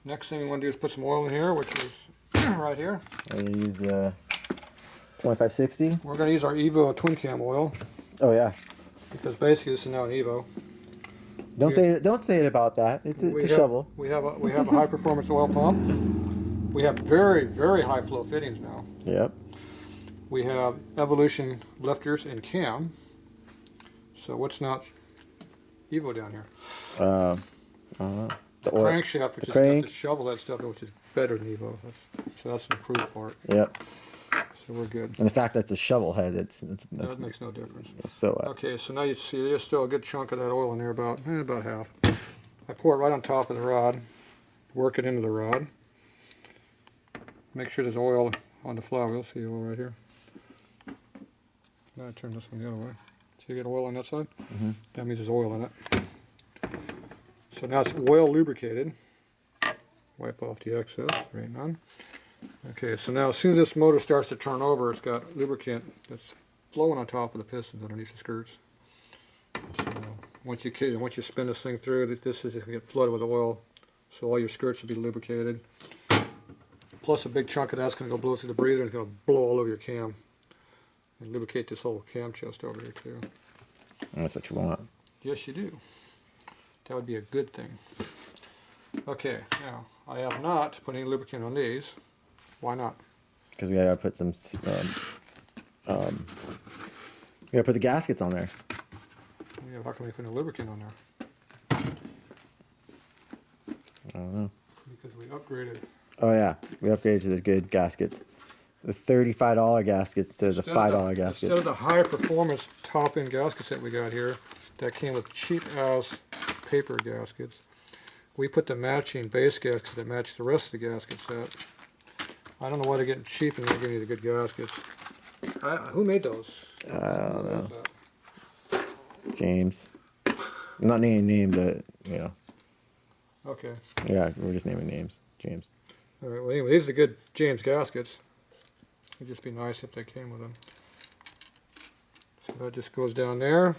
Next thing we want to do is put some oil in here, which is right here. I'm gonna use 2560. We're going to use our Evo twin cam oil Oh yeah. because basically this is now an Evo. Don't say it about that. It's a shovel. We have a high performance oil pump. We have very, very high flow fittings now. Yep. We have Evolution lifters and cam. So what's not Evo down here? The crankshaft, which has got the shovel head stuff, which is better than Evo. So that's an improved part. Yep. So we're good. And the fact that it's a shovel head, that makes no difference. So okay, so now you see there's still a good chunk of that oil in there, about half. I pour it right on top of the rod, work it into the rod. Make sure there's oil on the flywheel. See oil right here. Now I turn this one the other way. So you get oil on that side. Mm-hmm. That means there's oil in it. So now it's oil lubricated. Wipe off the excess, right on. Okay, so now as soon as this motor starts to turn over, it's got lubricant that's flowing on top of the pistons underneath the skirts. So once you spin this thing through, this is going to get flooded with oil, so all your skirts will be lubricated. Plus a big chunk of that's going to go blow through the breather and it's going to blow all over your cam. And lubricate this whole cam chest over here too. That's what you want. Yes, you do. That would be a good thing. Okay, now I have not put any lubricant on these. Why not? Because we gotta put some. We gotta put the gaskets on there. Yeah, how can we put a lubricant on there? I don't know. Because we upgraded. Oh yeah, we upgraded to the good gaskets. The $35 gaskets instead of the $5 gaskets. Instead of the high performance top end gaskets that we got here, that came with cheap ass paper gaskets, we put the matching base gaskets that match the rest of the gasket set. I don't know why they're getting cheap and they're giving you the good gaskets. Who made those? I don't know. James. I'm not naming names, but you know. Okay. Yeah, we're just naming names. James. All right. Well, anyway, these are the good James gaskets. It'd just be nice if they came with them. So that just goes down there.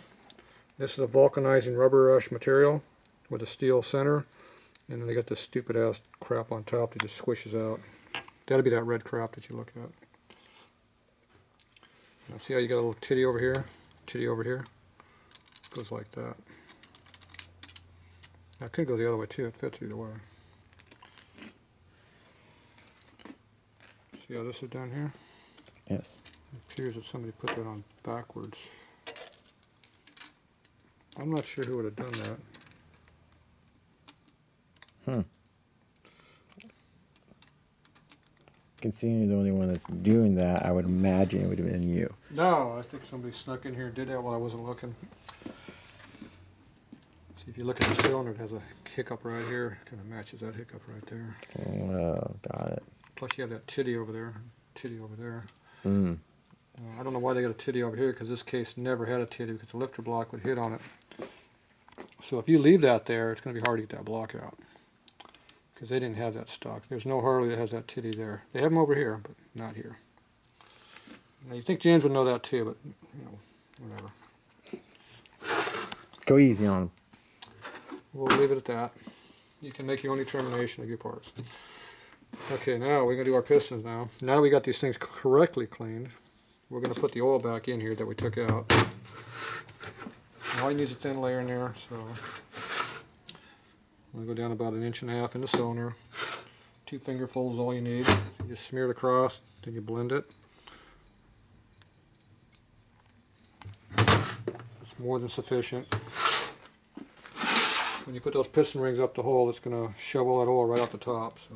This is a vulcanizing rubber-ish material with a steel center, and then they got this stupid ass crap on top that just squishes out. That'll be that red crap that you look at. Now see how you got a little titty over here, titty over here? It goes like that. Now it could go the other way too, it fits either way. See how this is down here? Yes. It appears that somebody put that on backwards. I'm not sure who would have done that. Considering you're the only one that's doing that, I would imagine it would have been you. No, I think somebody snuck in here and did that while I wasn't looking. See, if you look at the cylinder, it has a hiccup right here. Kind of matches that hiccup right there. Oh, got it. Plus you have that titty over there. Titty over there. Mm. I don't know why they got a titty over here, because this case never had a titty, because the lifter block would hit on it. So if you leave that there, it's going to be hard to get that block out, because they didn't have that stock. There's no Harley that has that titty there. They have them over here, but not here. Now you think James would know that too, but you know, whatever. Go easy on him. We'll leave it at that. You can make your own determination of your parts. Okay, now we're going to do our pistons now. Now we got these things correctly cleaned, we're going to put the oil back in here that we took out. All you need is a thin layer in there, so I'm going to go down about 1.5 inches in the cylinder. 2 fingerfuls is all you need. So you just smear it across, then you blend it. It's more than sufficient. When you put those piston rings up the hole, it's going to shove all that oil right out the top. So.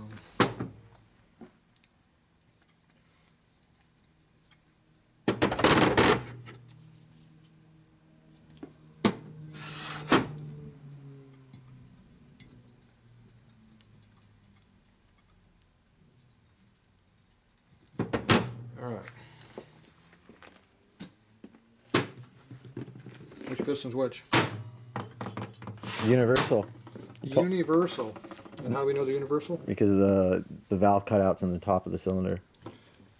Which piston's which? Universal. Universal. And how do we know the universal? Because of the valve cutouts on the top of the cylinder.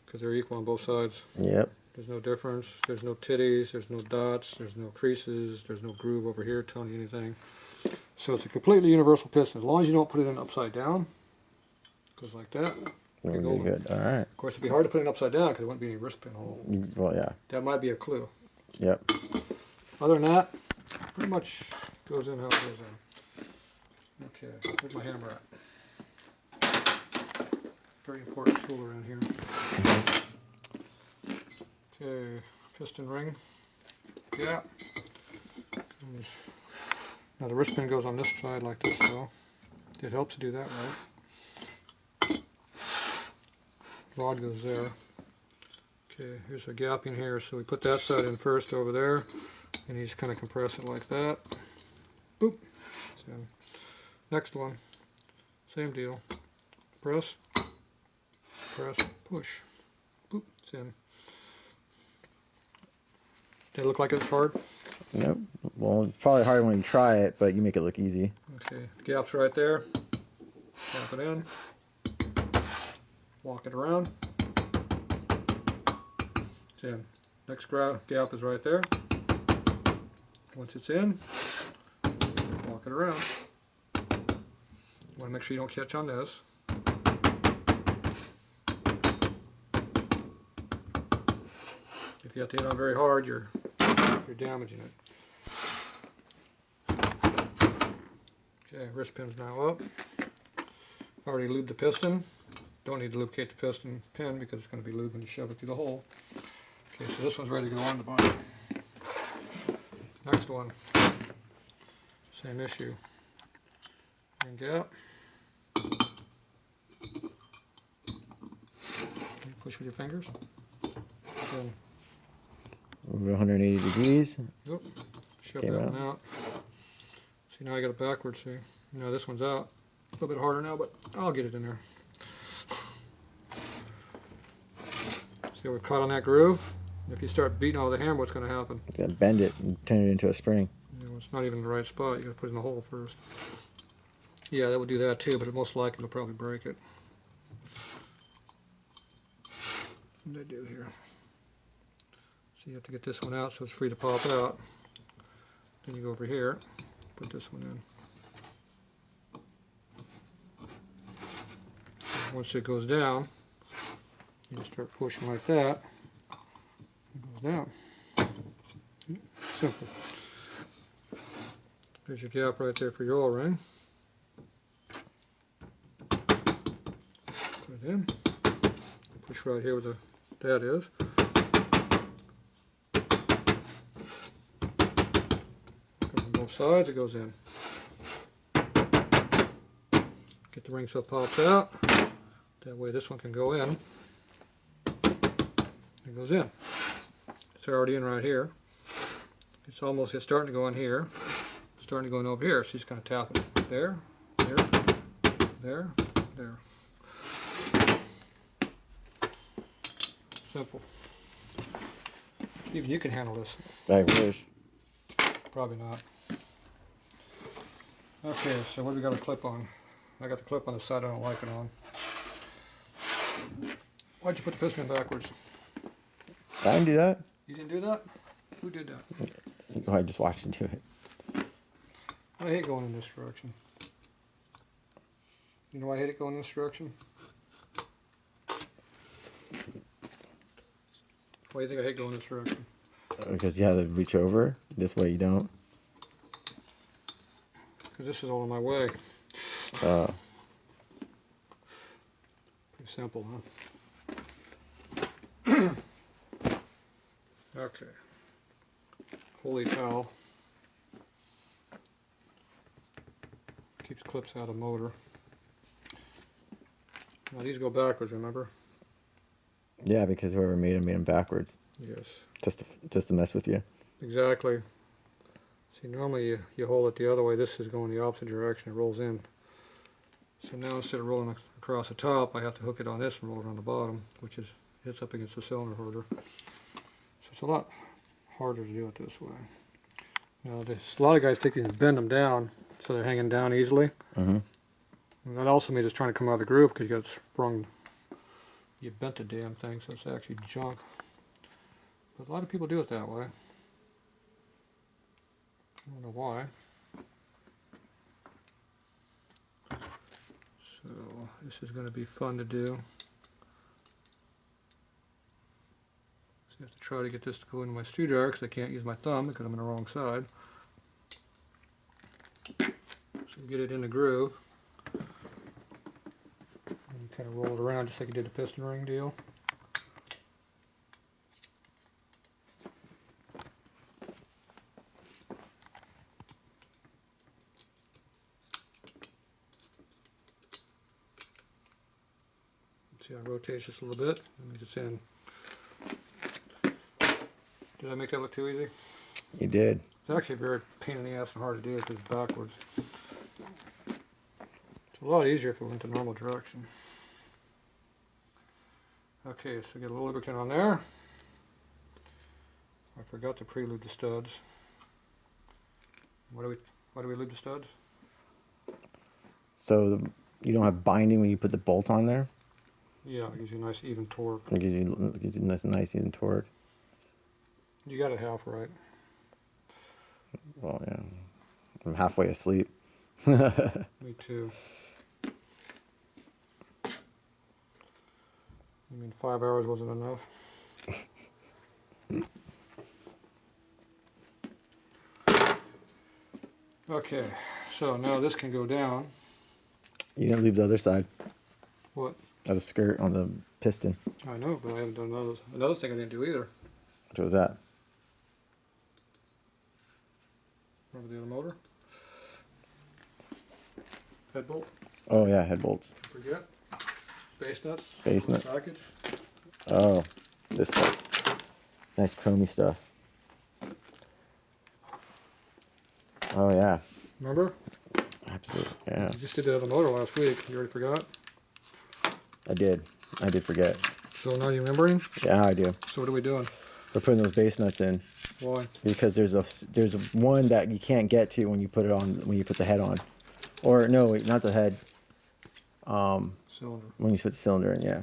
Because they're equal on both sides. Yep. There's no difference. There's no titties. There's no dots. There's no creases. There's no groove over here telling you anything. So it's a completely universal piston. As long as you don't put it in upside down, Goes like that. We're You're gonna be golden. good. All right. Of course, it'd be hard to put it upside down because there wouldn't be any wrist pin hole. Well, yeah. That might be a clue. Yep. Other than that, pretty much goes in how it goes in. Okay, where's my hammer at? Very important tool around here. Okay, piston ring. Yeah. Now the wrist pin goes on this side like this, though. It helps to do that right. Rod goes there. Okay, here's a gap in here, so we put that side in first over there, and you just kind of compress it like that. Boop. So, next one, same deal. Press, press, push. Boop, it's in. Did it look like it's hard? Nope. Well, it's probably hard when you try it, but you make it look easy. Okay, the gap's right there. Tap it in. Walk it around. It's in. Next gap is right there. Once it's in, walk it around. You want to make sure you don't catch on this. If you have to hit on very hard, you're damaging it. Okay, wrist pin's now up. Already lubed the piston. Don't need to lubricate the piston pin because it's going to be lubed when you shove it through the hole. Okay, so this one's ready to go on the body. Next one, same issue. And gap. You push with your fingers. Then, Over 180 degrees. nope, shove Came that out. one out. See, now I got it backwards, see. Now this one's out. A little bit harder now, but I'll get it in there. See how we're caught on that groove? If you start beating all the hammer, what's going to happen? You gotta bend it and turn it into a spring. You know, it's not even in the right spot. You got to put it in the hole first. Yeah, that would do that too, but it most likely will probably break it. What did I do here? So you have to get this one out so it's free to pop out. Then you go over here, put this one in. And once it goes down, you just start pushing like that. It goes down. Simple. There's your gap right there for your oil ring. Put it in. Push right here where that is. Come from both sides, it goes in. Get the ring so it pops out. That way this one can go in. It goes in. It's already in right here. It's starting to go in here. It's starting to go in over here. So you just kind of tap it. There, there, there, there. Simple. Even you can handle this. I wish. Probably not. Okay, so what do we got a clip on? I got the clip on the side I don't like it on. Why'd you put the piston in backwards? I can do that. You didn't do that? Who did that? I just watched him do it. I hate going in this direction. You know why I hate it going in this direction? Why do you think I hate going in this direction? Because you have to reach over. This way you don't. Because this is all in my way. Oh. Pretty simple, huh? Okay. Holy cow. Keeps clips out of motor. Now these go backwards, remember? Yeah, because whoever made them backwards. Yes. Just to mess with you. Exactly. See, normally you hold it the other way. This is going the opposite direction. It rolls in. So now instead of rolling across the top, I have to hook it on this and roll it on the bottom, which hits up against the cylinder holder. So it's a lot harder to do it this way. Now, a lot of guys think you can bend them down so they're hanging down easily. Mm-hmm. And that also means it's trying to come out of the groove because you got sprung. You bent the damn thing, so it's actually junk. But a lot of people do it that way. I don't know why. So This is going to be fun to do. So I have to try to get this to go into my screwdriver because I can't use my thumb because I'm on the wrong side. So get it in the groove. And you kind of roll it around just like you did the piston ring deal. See how it rotates just a little bit. Let me just in. Did I make that look too easy? You did. It's actually a very pain in the ass and hard to do because it's backwards. It's a lot easier if it went the normal direction. Okay, so get a little lubricant on there. I forgot to pre-lube the studs. Why do we lube the studs? So you don't have binding when you put the bolt on there? Yeah, it gives you a nice even torque. It gives you nice even torque. You got it half right. Well, yeah. I'm halfway asleep. Me too. You mean 5 hours wasn't enough? Okay, so now this can go down. You didn't leave the other side What? of the skirt on the piston. I know, but I haven't done those. Another thing I didn't do either. What was that? Remember the other motor? Head bolt. Oh yeah, head bolts. Forget. Base nuts. Base nut. Package. Oh, this stuff. Nice chromy stuff. Oh yeah, Remember? absolutely. Yeah, You just did the other motor last week. You already forgot? I did forget. So now you're remembering? Yeah, I do. So what are we doing? We're putting those base nuts in Why? because there's one that you can't get to when you put it on, when you put the head on, or no, wait, not the head. Cylinder. When you put the cylinder in, yeah.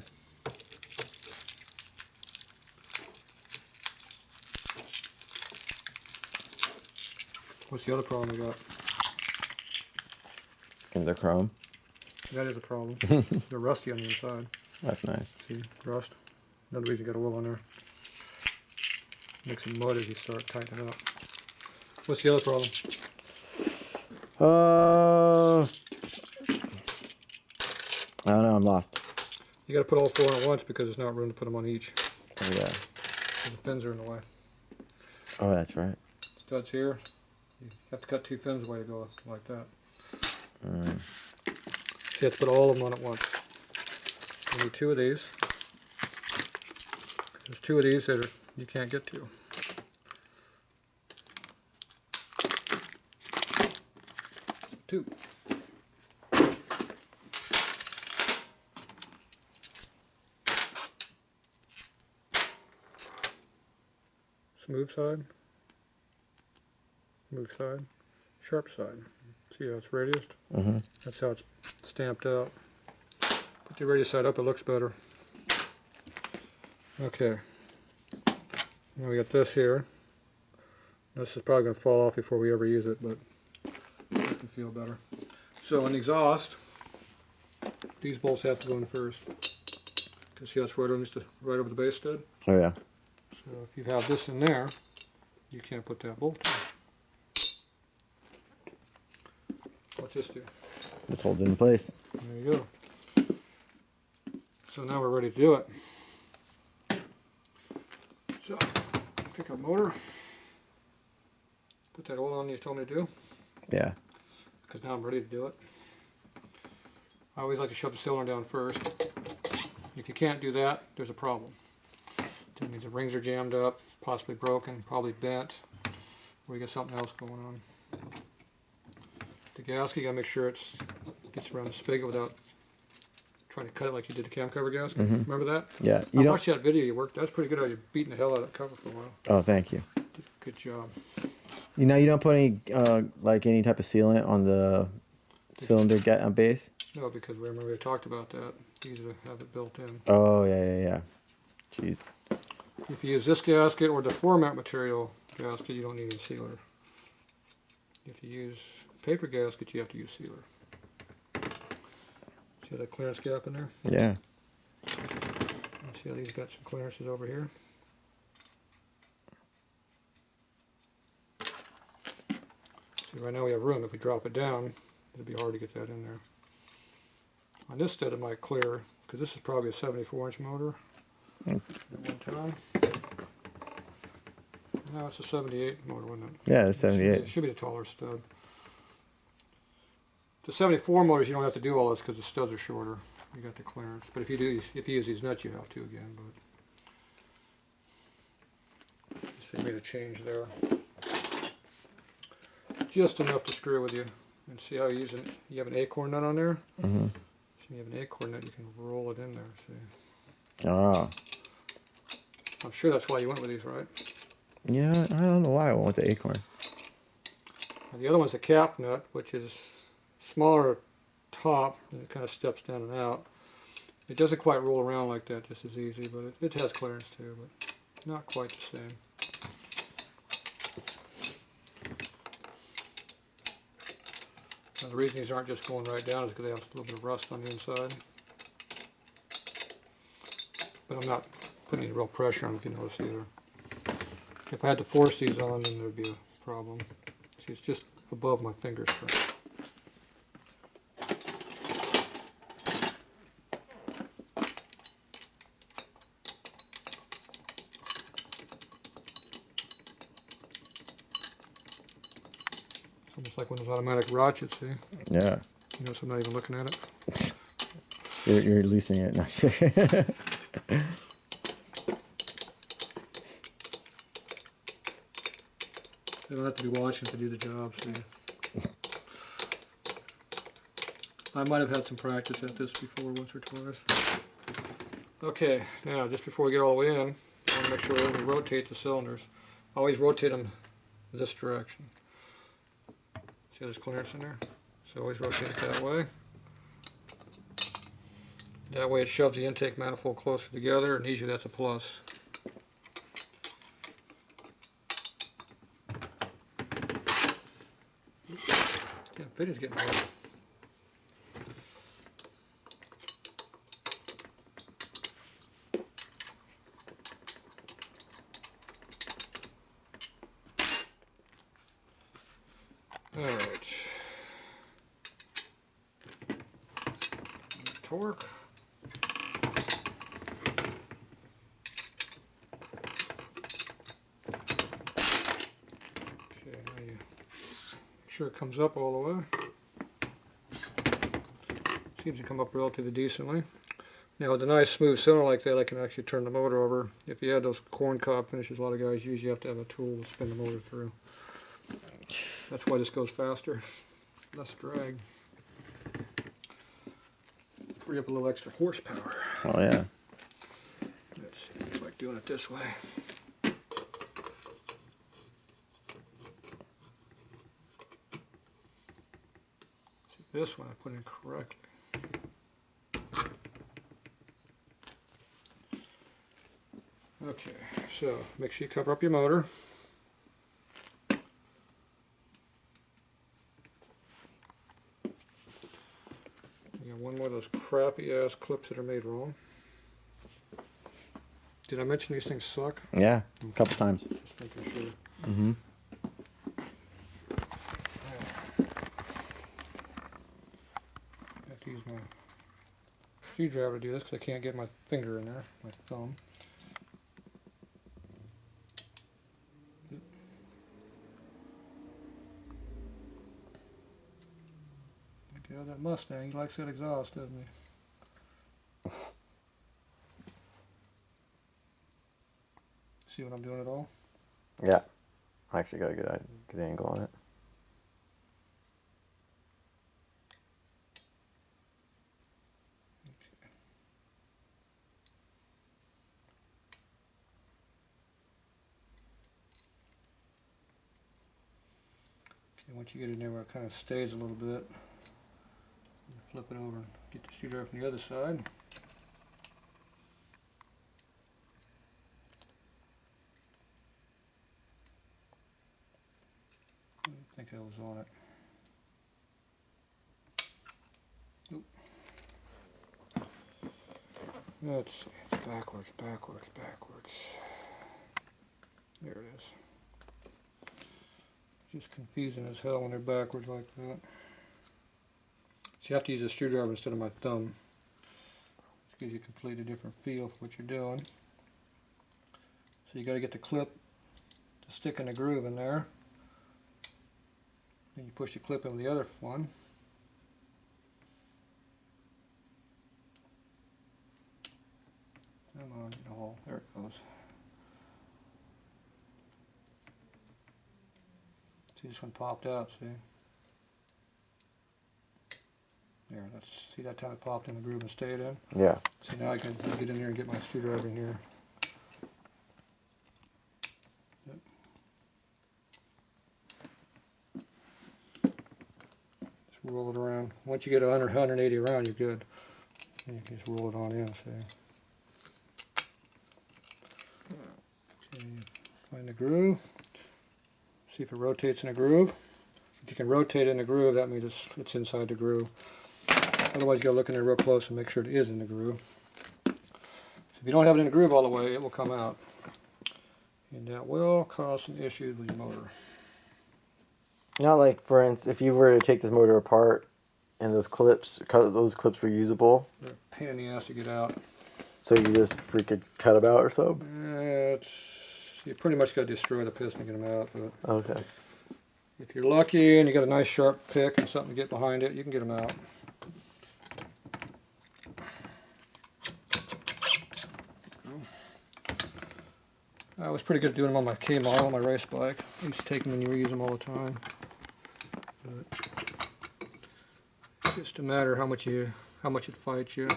What's the other problem we got? And they're chrome. That is a problem. They're rusty on the inside. That's nice. See, rust. Another reason you got oil on there. Make some mud as you start tightening up. What's the other problem? I don't know. I'm lost. You got to put all four on at once because there's not room to put them on each. Oh yeah. The fins are in the way. Oh, that's right. Studs here. You have to cut two fins away to go like that. So you have to put all of them on at once. You need two of these. There's two of these that you can't get to. Two. Smooth side, smooth side, sharp side. See how it's radiused? Mm-hmm. That's how it's stamped out. Put the radius side up, it looks better. Okay. Now we got this here. This is probably going to fall off before we ever use it, but it can feel better. So in the exhaust, these bolts have to go in first. Can see how it's right over the base stud? Oh yeah. So if you have this in there, you can't put that bolt in. What's this do? This holds it in place. There you go. So now we're ready to do it. So, pick up motor. Put that oil on you told me to do. Yeah. Because now I'm ready to do it. I always like to shove the cylinder down first. If you can't do that, there's a problem. That means the rings are jammed up, possibly broken, probably bent, or you got something else going on. The gasket, you gotta make sure it gets around the spigot without trying to cut it like you did the cam cover gasket. Mm-hmm. Remember that? Yeah. I watched that video you worked. That's pretty good how you're beating the hell out of that cover for a while. Oh, thank you. Good job. You know, you don't put any like any type of sealant on the cylinder base. No, because remember we talked about that. These have it built in. Oh yeah. Jeez. If you use this gasket or the format material gasket, you don't need a sealer. If you use paper gasket, you have to use sealer. See that clearance gap in there? Yeah. See how these got some clearances over here? See, right now we have room. If we drop it down, it'd be hard to get that in there. On this set it might clear, because this is probably a 74-inch motor at one time. No, it's a 78 motor, wasn't it? Yeah, it's 78. It should be a taller stud. The 74 motors, you don't have to do all this because the studs are shorter. You got the clearance. But if you use these nuts, you have to again. But so you made a change there, just enough to screw with you. And see how you have an acorn nut on there. Mm-hmm. So you have an acorn nut, you can roll it in there. See. Oh. I'm sure that's why you went with these, right? Yeah, I don't know why I went with the acorn. And the other one's a cap nut, which is smaller top, and it kind of steps down and out. It doesn't quite roll around like that just as easy, but it has clearance too, but not quite the same. Now, the reason these aren't just going right down is because they have a little bit of rust on the inside. But I'm not putting any real pressure on them, if you notice either. If I had to force these on, then there'd be a problem. See, it's just above my finger strength. It's almost like one of those automatic ratchets, see? Yeah. You notice I'm not even looking at it? You're releasing it. They don't have to be watching to do the job, see? I might have had some practice at this before, once or twice. Okay, now just before we get all the way in, I want to make sure we rotate the cylinders. Always rotate them this direction. See how there's clearance in there? So always rotate it that way. That way it shoves the intake manifold closer together, and usually that's a plus. Yeah, fitting's getting hard. Alright. Torque. Okay, now you make sure it comes up all the way. Seems to come up relatively decently. Now with a nice smooth cylinder like that, I can actually turn the motor over. If you had those corn cob finishes, a lot of guys usually have to have a tool to spin the motor through. That's why this goes faster, less drag. Free up a little extra horsepower. Oh yeah. Let's see, looks like doing it this way. See, this one I put in correctly. Okay, so make sure you cover up your motor. One more of those crappy ass clips that are made wrong. Did I mention these things suck? Yeah, a couple times. Just making sure. Mm-hmm. I have to use my screwdriver to do this because I can't get my finger in there, my thumb. Yeah, that Mustang, he likes that exhaust, doesn't he? See what I'm doing at all? Yeah. I actually got a good angle on it. Okay, once you get in there where it kind of stays a little bit, you flip it over and get the screwdriver from the other side. I think I was on it. Oop. Let's see, it's backwards, backwards, backwards. There it is. Just confusing as hell when they're backwards like that. So you have to use a screwdriver instead of my thumb. This gives you a completely different feel for what you're doing. So you got to get the clip to stick in the groove in there. Then you push the clip in the other one. Come on, get a hole. There it goes. See, this one popped out, see? There, that's, see that time it popped in the groove and stayed in? Yeah. See, now I can get in here and get my screwdriver in here. Yep. Just roll it around. Once you get 100, 180 around, you're good. And you can just roll it on in, see? Okay, find the groove. See if it rotates in a groove. If you can rotate in the groove, that means it's inside the groove. Otherwise, you gotta look in there real close and make sure it is in the groove. So if you don't have it in the groove all the way, it will come out. And that will cause some issues with your motor. Not like, for instance, if you were to take this motor apart and those clips were usable, They're a pain in the ass to get out. so you just freaking cut them out or so? You pretty much gotta destroy the piston to get them out. But Okay. if you're lucky and you got a nice sharp pick and something to get behind it, you can get them out. I was pretty good at doing them on my K model, my race bike. I used to take them and reuse them all the time. But it's just a matter how much it fights you.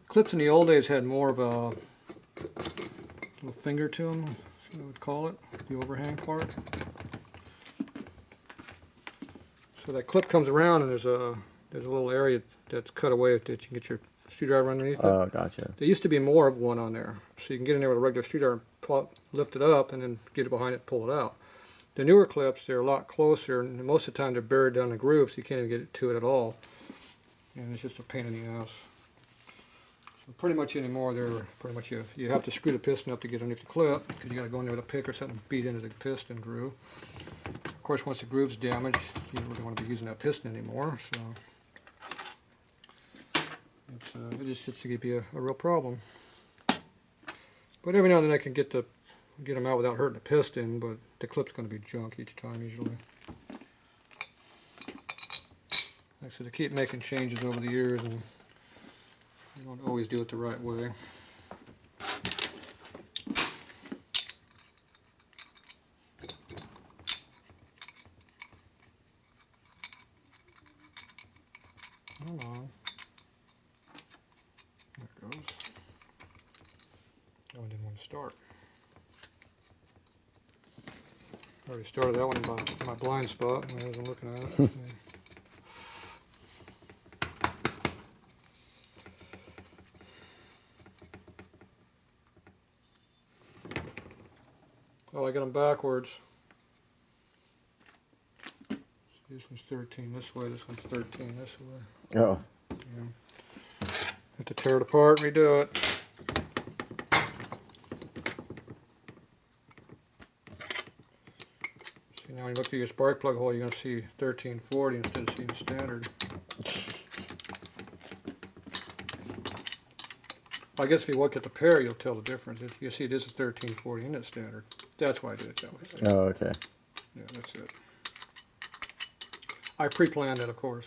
Clips in the old days had more of a little finger to them, so I would call it, the overhang part. So that clip comes around and there's a little area that's cut away that you can get your screwdriver underneath it. Oh, gotcha. There used to be more of one on there, so you can get in there with a regular screwdriver and lift it up and then get it behind it and pull it out. The newer clips, they're a lot closer, and most of the time they're buried down the groove, so you can't even get to it at all. And it's just a pain in the ass. So pretty much anymore, they're pretty much you have to screw the piston up to get underneath the clip, because you got to go in there with a pick or something and beat into the piston groove. Of course, once the groove's damaged, you don't really want to be using that piston anymore. So it just gets to be a real problem. But every now and then I can get them out without hurting the piston, but the clip's going to be junk each time usually. Like I said, I keep making changes over the years, and you don't always do it the right way. Hold on. There it goes. Oh, I didn't want to start. I already started that one in my blind spot when I wasn't looking at it. Oh, I got them backwards. So this one's 13 this way, this one's 13 this way. Oh. Yeah. Have to tear it apart and redo it. See, now when you look through your spark plug hole, you're going to see 1340 instead of seeing standard. I guess if you look at the pair, you'll tell the difference. You see this is 1340 and it's standard. That's why I did it that way. Oh, okay. Yeah, that's it. I pre-planned it, of course.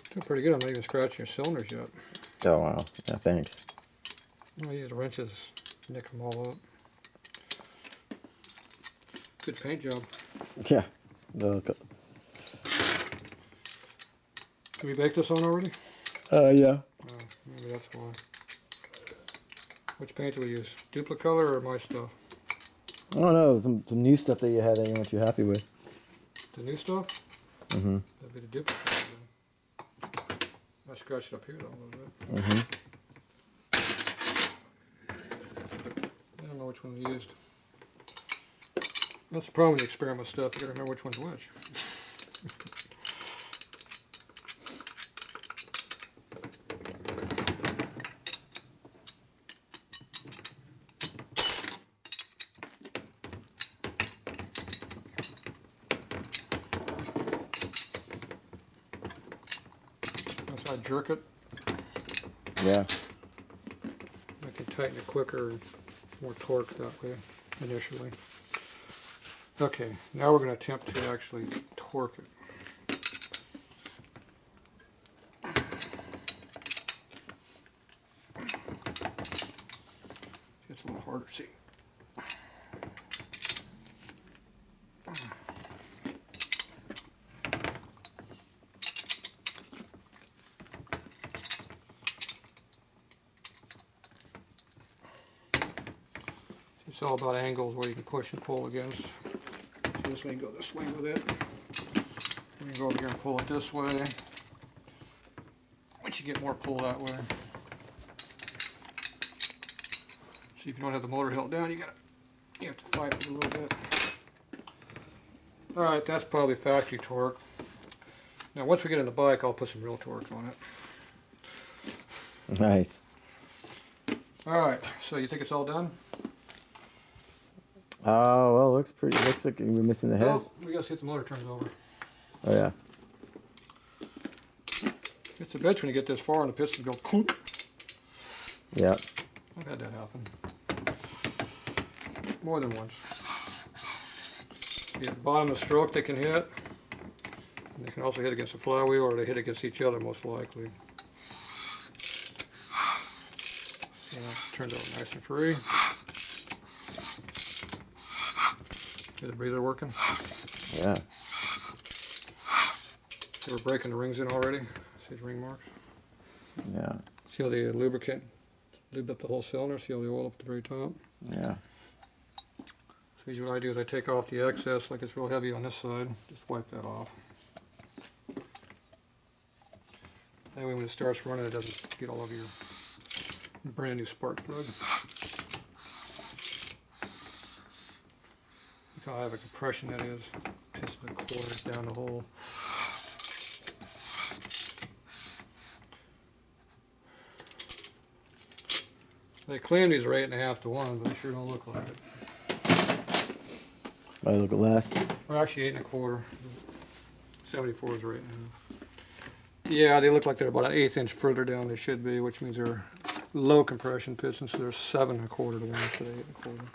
Doing pretty good. I'm not even scratching your cylinders yet. Oh, wow. Yeah, thanks. I use wrenches, nick them all up. Good paint job. Yeah. Well, Did we bake this on already? yeah. Oh, maybe that's why. Which paint do we use? Duplicolor or my stuff? I don't know, some new stuff that you had that you weren't too happy with. The new stuff? Mm-hmm. That'd be the Duplicolor then. I scratched it up here though a little bit. Mm-hmm. which one we used. That's the problem with the experiment stuff. You gotta remember which one's which. That's how I jerk it. Yeah. I can tighten it quicker, more torque that way initially. Okay, now we're going to attempt to actually torque it. It's a little harder to see. It's all about angles where you can push and pull against. So this way, go this way with it. We can go over here and pull it this way. Once you get more pull that way. See, if you don't have the motor held down, you have to fight it a little bit. All right, that's probably factory torque. Now, once we get in the bike, I'll put some real torque on it. Nice. All right, so you think it's all done? Oh, well, looks pretty. Looks like we're missing the heads. Oh, we gotta see if the motor turns over. Oh, yeah. It's a bitch when you get this far and the piston go clunk. Yeah. I've had that happen. More than once. At the bottom of the stroke they can hit. And they can also hit against the flywheel, or they hit against each other most likely. Turned out nice and free. Is the breather working? Yeah. So we're breaking the rings in already. See the ring marks? Yeah. See how the lubricant lubed up the whole cylinder? See all the oil up at the very top? Yeah. So usually what I do is I take off the excess, like it's real heavy on this side, just wipe that off. That way when it starts running it doesn't get all over your brand new spark plug. Look how high of a compression that is. Piston the quarters down the hole. They claim these are 8.5 to 1, but they sure don't look like it. Might look less. Or actually 8 1/4. 74 is 8.5. Yeah, they look like they're about an 1/8 inch further down they should be, which means they're low compression pistons, so they're 7 1/4 to 1 instead of 8 1/4.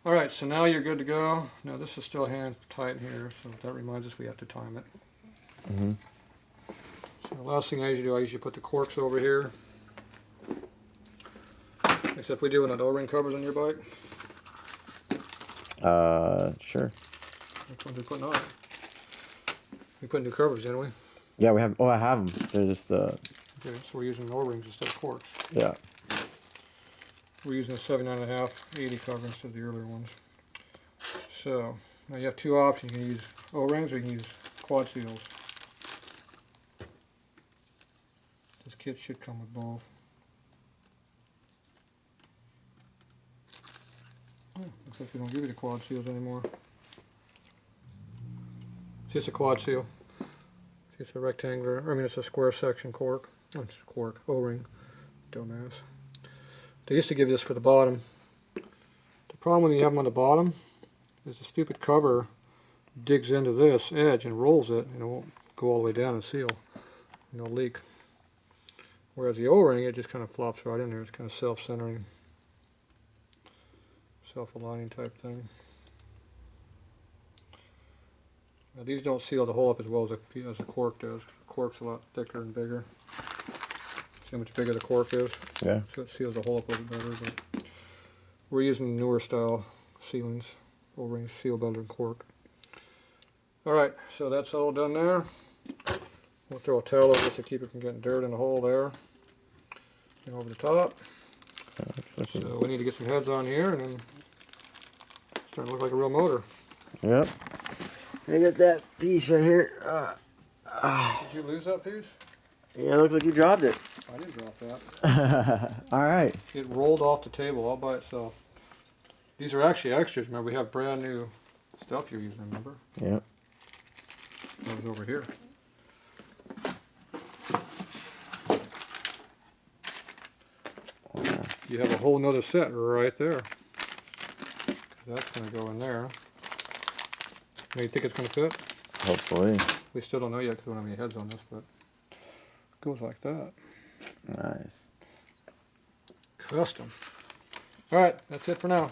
All right, so now you're good to go. Now this is still hand tight here, so that reminds us we have to time it. Mm-hmm. So the last thing I usually do, I usually put the corks over here. Except we do when that O-ring covers on your bike. Sure. Which ones we putting on it? We put new covers, didn't we? Yeah, we have. Oh, I have them. They're just. Okay, so we're using O-rings instead of corks. Yeah. We're using a 79.5 80 cover instead of the earlier ones. So now you have two options. You can use O-rings or you can use quad seals. This kit should come with both. Oh, looks like they don't give you the quad seals anymore. See, it's a quad seal. See, it's a rectangular, I mean it's a square section cork. Oh, it's a cork, O-ring. Dumbass. They used to give this for the bottom. The problem when you have them on the bottom is the stupid cover digs into this edge and rolls it, and it won't go all the way down and seal. No leak. Whereas the O-ring, it just kind of flops right in there. It's kind of self-centering, self-aligning type thing. Now these don't seal the hole up as well as the cork does. The cork's a lot thicker and bigger. See how much bigger the cork is? Yeah. So it seals the hole up a little better, but we're using newer style sealings. O-rings seal better than cork. Alright, so that's all done there. We'll throw a towel over this to keep it from getting dirt in the hole there. And over the top. So we need to get some heads on here and then it's starting to look like a real motor. Yep. I got that piece right here. Did you lose that piece? Yeah, it looks like you dropped it. I I didn't drop that. All right. It rolled off the table all by itself. These are actually extras. Remember, we have brand new stuff you're using, remember? Yep. That was over here. You have a whole nother set right there. That's going to go in there. Now, you think it's going to fit? Hopefully. We still don't know yet because we don't have any heads on this, but it goes like that. Nice. Custom. All right, that's it for now.